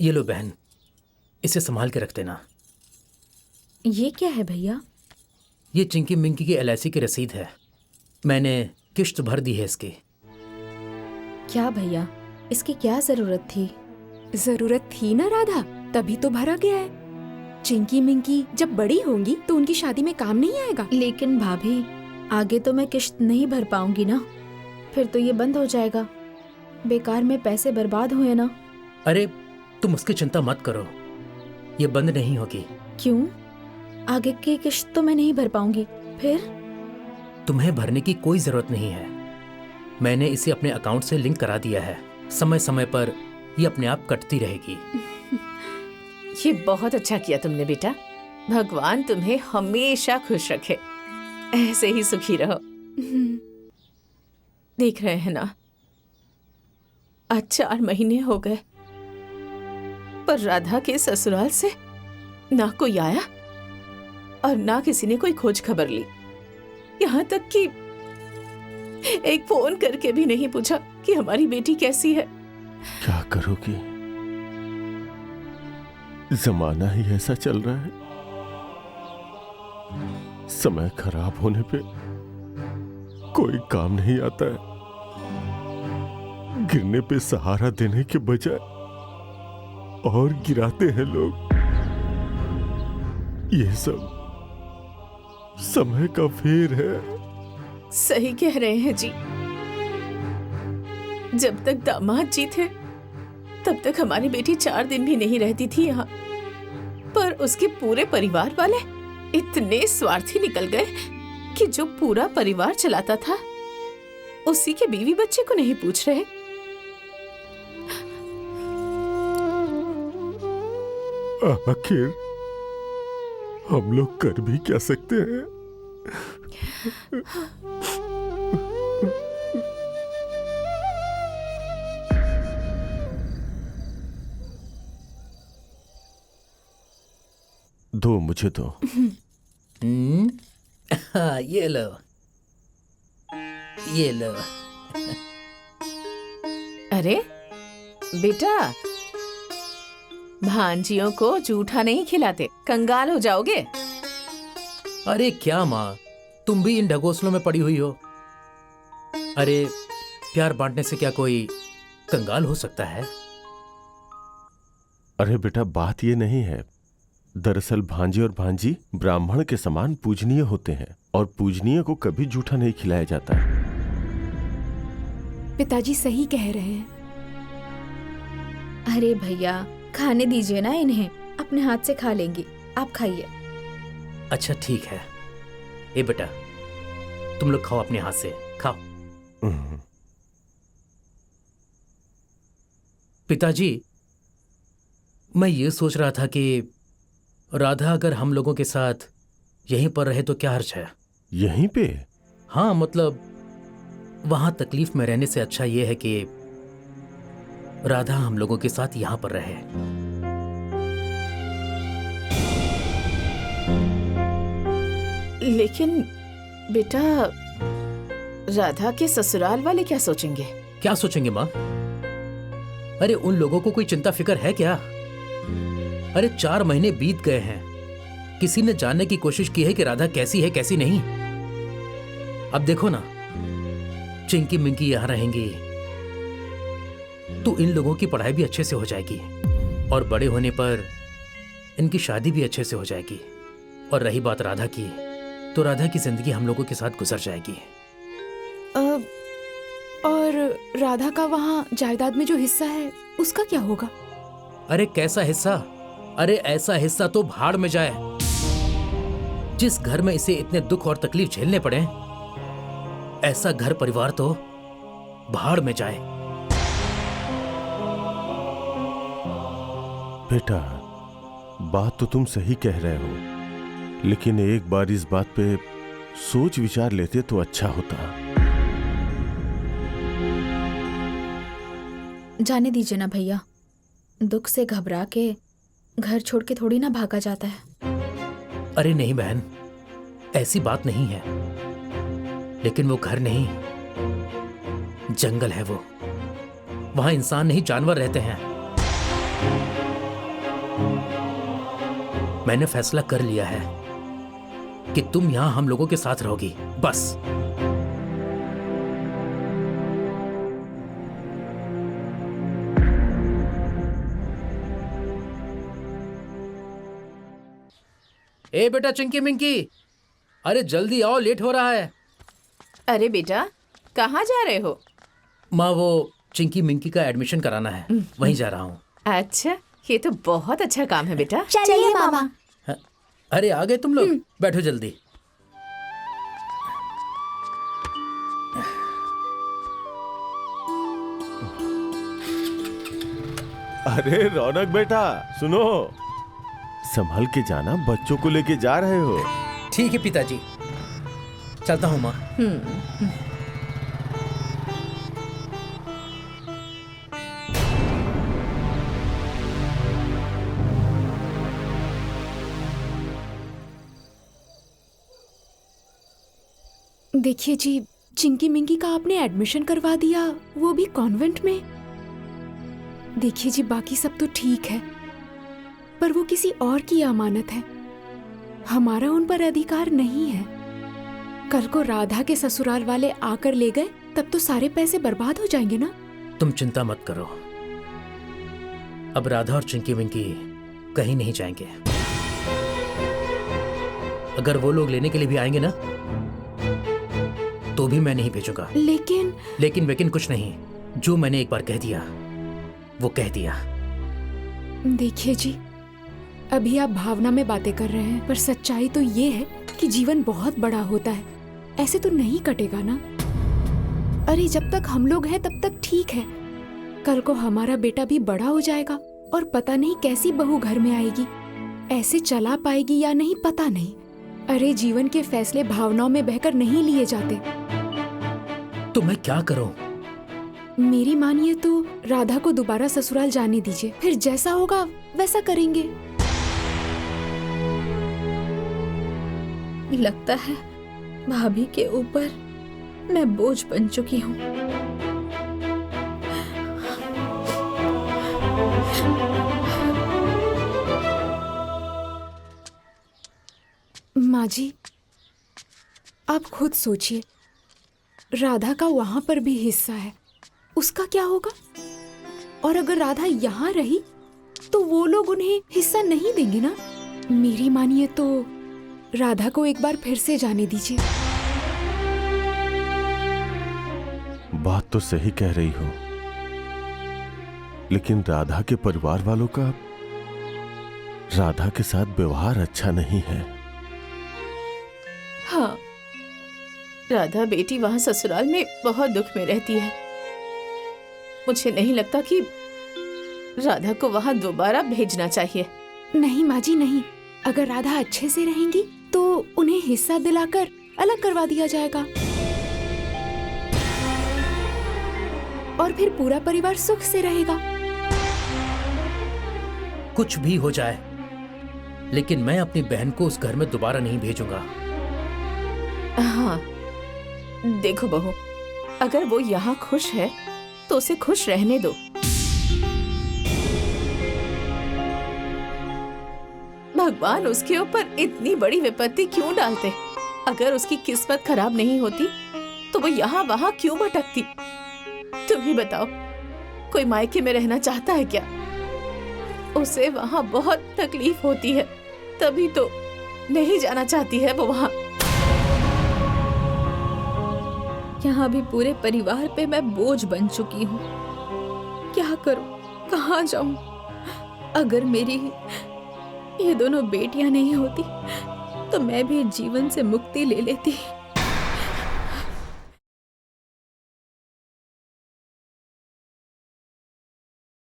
ये लो बहन, इसे संभाल के रख देना। ये क्या है भैया? ये चिंकी मिंकी की LIC की रसीद है। मैंने किश्त भर दी है इसकी। क्या भैया, इसकी क्या जरूरत थी? जरूरत थी ना राधा, तभी तो भरा गया है। चिंकी मिंकी जब बड़ी होंगी तो उनकी शादी में काम नहीं आएगा। लेकिन भाभी, आगे तो मैं किश्त नहीं भर पाऊंगी ना, फिर तो ये बंद हो जाएगा। बेकार में पैसे बर्बाद हुए ना। अरे तुम उसकी चिंता मत करो, ये बंद नहीं होगी। क्यों? आगे की किश्त तो मैं नहीं भर पाऊंगी फिर? तुम्हें भरने की कोई जरूरत नहीं है। मैंने इसे अपने अकाउंट से लिंक करा दिया है। समय समय पर ये अपने आप कटती रहेगी। ये बहुत अच्छा किया तुमने बेटा। भगवान तुम्हें हमेशा खुश रखे, ऐसे ही सुखी रहो। देख रहे हैं ना, आज 4 महीने हो गए, पर राधा के ससुराल से ना कोई आया और ना किसी ने कोई खोज खबर ली। यहाँ तक कि एक फोन करके भी नहीं पूछा कि हमारी बेटी कैसी है। क्या करोगी, जमाना ही ऐसा चल रहा है। समय खराब होने पे कोई काम नहीं आता है। गिरने पे सहारा देने के बजाय और गिराते हैं लोग। ये सब समय का फेर है। सही कह रहे हैं जी। जब तक दामाद जी थे तब तक हमारी बेटी 4 दिन भी नहीं रहती थी यहाँ, पर उसके पूरे परिवार वाले इतने स्वार्थी निकल गए कि जो पूरा परिवार चलाता था उसी के बीवी बच्चे को नहीं पूछ रहे। आखिर हम लोग कर भी क्या सकते हैं? दो, मुझे दो। हाँ, ये लो, ये लो। अरे बेटा, भांजियों को जूठा नहीं खिलाते, कंगाल हो जाओगे। अरे क्या माँ, तुम भी इन ढगोसलों में पड़ी हुई हो। अरे प्यार बांटने से क्या कोई कंगाल हो सकता है? अरे बेटा, बात ये नहीं है। दरअसल भांजे और भांजी ब्राह्मण के समान पूजनीय होते हैं और पूजनीय को कभी जूठा नहीं खिलाया जाता। पिताजी सही कह रहे हैं। अरे भैया, खाने दीजिए ना इन्हें, अपने हाथ से खा लेंगी। आप खाइए। अच्छा ठीक है। ए बेटा, तुम लोग खाओ अपने हाथ से, खाओ। पिताजी, मैं ये सोच रहा था कि राधा अगर हम लोगों के साथ यहीं पर रहे तो क्या हर्ज है? यहीं पे? हाँ, मतलब वहां तकलीफ में रहने से अच्छा यह है कि राधा हम लोगों के साथ यहां पर रहे। लेकिन बेटा, राधा के ससुराल वाले क्या सोचेंगे? क्या सोचेंगे माँ? अरे उन लोगों को कोई चिंता फिक्र है क्या? अरे 4 महीने बीत गए हैं, किसी ने जानने की कोशिश की है कि राधा कैसी है कैसी नहीं? अब देखो ना, चिंकी मिंकी यहां रहेंगी तो इन लोगों की पढ़ाई भी अच्छे से हो जाएगी और बड़े होने पर इनकी शादी भी अच्छे से हो जाएगी। और रही बात राधा की, तो राधा की जिंदगी हम लोगों के साथ गुजर जाएगी। और राधा का वहाँ जायदाद में जो हिस्सा है उसका क्या होगा? अरे कैसा हिस्सा? अरे ऐसा हिस्सा तो भाड़ में जाए। जिस घर में इसे इतने दुख और तकलीफ झेलने पड़े, ऐसा घर परिवार तो भाड़ में जाए। बेटा, बात तो तुम सही कह रहे हो, लेकिन एक बार इस बात पे सोच विचार लेते तो अच्छा होता। जाने दीजिए ना भैया, दुख से घबरा के घर छोड़ के थोड़ी ना भागा जाता है। अरे नहीं बहन, ऐसी बात नहीं है। लेकिन वो घर नहीं, जंगल है वो। वहां इंसान नहीं जानवर रहते हैं। मैंने फैसला कर लिया है कि तुम यहां हम लोगों के साथ रहोगी, बस। ए बेटा चिंकी मिंकी, अरे जल्दी आओ, लेट हो रहा है। अरे बेटा, कहाँ जा रहे हो? माँ, वो चिंकी मिंकी का एडमिशन कराना है, वहीं जा रहा हूँ। अच्छा, ये तो बहुत अच्छा काम है बेटा। चलिए मामा। अरे आ गए तुम लोग, बैठो जल्दी। अरे रौनक बेटा, सुनो, संभल के जाना, बच्चों को लेके जा रहे हो। ठीक है पिताजी, चलता हूँ माँ। देखिए जी, चिंकी मिंकी का आपने एडमिशन करवा दिया, वो भी कॉन्वेंट में। देखिए जी, बाकी सब तो ठीक है, पर वो किसी और की अमानत है, हमारा उन पर अधिकार नहीं है। कल को राधा के ससुराल वाले आकर ले गए, तब तो सारे पैसे बर्बाद हो जाएंगे ना। तुम चिंता मत करो, अब राधा और चिंकी मिंकी कहीं नहीं जाएंगे। अगर वो लोग लेने के लिए भी आएंगे ना, तो भी मैं नहीं भेजूंगा। लेकिन वेकिन कुछ नहीं, जो मैंने एक बार कह दिया वो कह दिया। देखिए जी, अभी आप भावना में बातें कर रहे हैं, पर सच्चाई तो ये है कि जीवन बहुत बड़ा होता है, ऐसे तो नहीं कटेगा ना। अरे जब तक हम लोग हैं तब तक ठीक है, कल को हमारा बेटा भी बड़ा हो जाएगा और पता नहीं कैसी बहू घर में आएगी, ऐसे चला पाएगी या नहीं पता नहीं। अरे जीवन के फैसले भावनाओं में बहकर नहीं लिए जाते। तो मैं क्या करूं? मेरी मानिए तो राधा को दोबारा ससुराल जाने दीजिए, फिर जैसा होगा वैसा करेंगे। लगता है भाभी के ऊपर मैं बोझ बन चुकी हूँ। माँ जी, आप खुद सोचिए, राधा का वहां पर भी हिस्सा है, उसका क्या होगा? और अगर राधा यहाँ रही तो वो लोग उन्हें हिस्सा नहीं देंगे ना। मेरी मानिए तो राधा को एक बार फिर से जाने दीजिए। बात तो सही कह रही हो, लेकिन राधा के परिवार वालों का राधा के साथ व्यवहार अच्छा नहीं है। हाँ, राधा बेटी वहाँ ससुराल में बहुत दुख में रहती है। मुझे नहीं लगता कि राधा को वहाँ दोबारा भेजना चाहिए। नहीं माँ जी नहीं, अगर राधा अच्छे से रहेंगी तो उन्हें हिस्सा दिलाकर अलग करवा दिया जाएगा और फिर पूरा परिवार सुख से रहेगा। कुछ भी हो जाए, लेकिन मैं अपनी बहन को उस घर में दोबारा नहीं भेजूंगा। हाँ, देखो बहू, अगर वो यहाँ खुश है तो उसे खुश रहने दो। भगवान उसके ऊपर इतनी बड़ी विपत्ति क्यों डालते? अगर उसकी किस्मत खराब नहीं होती तो वो यहाँ वहाँ क्यों भटकती? तुम ही बताओ, कोई मायके में रहना चाहता है क्या? उसे वहाँ बहुत तकलीफ होती है, तभी तो नहीं जाना चाहती है वो वहाँ। यहाँ भी पूरे परिवार पे मैं बोझ बन चुकी हूँ। क्या करूँ, कहाँ जाऊँ? अगर मेरी ये दोनों बेटियां नहीं होती तो मैं भी जीवन से मुक्ति ले लेती।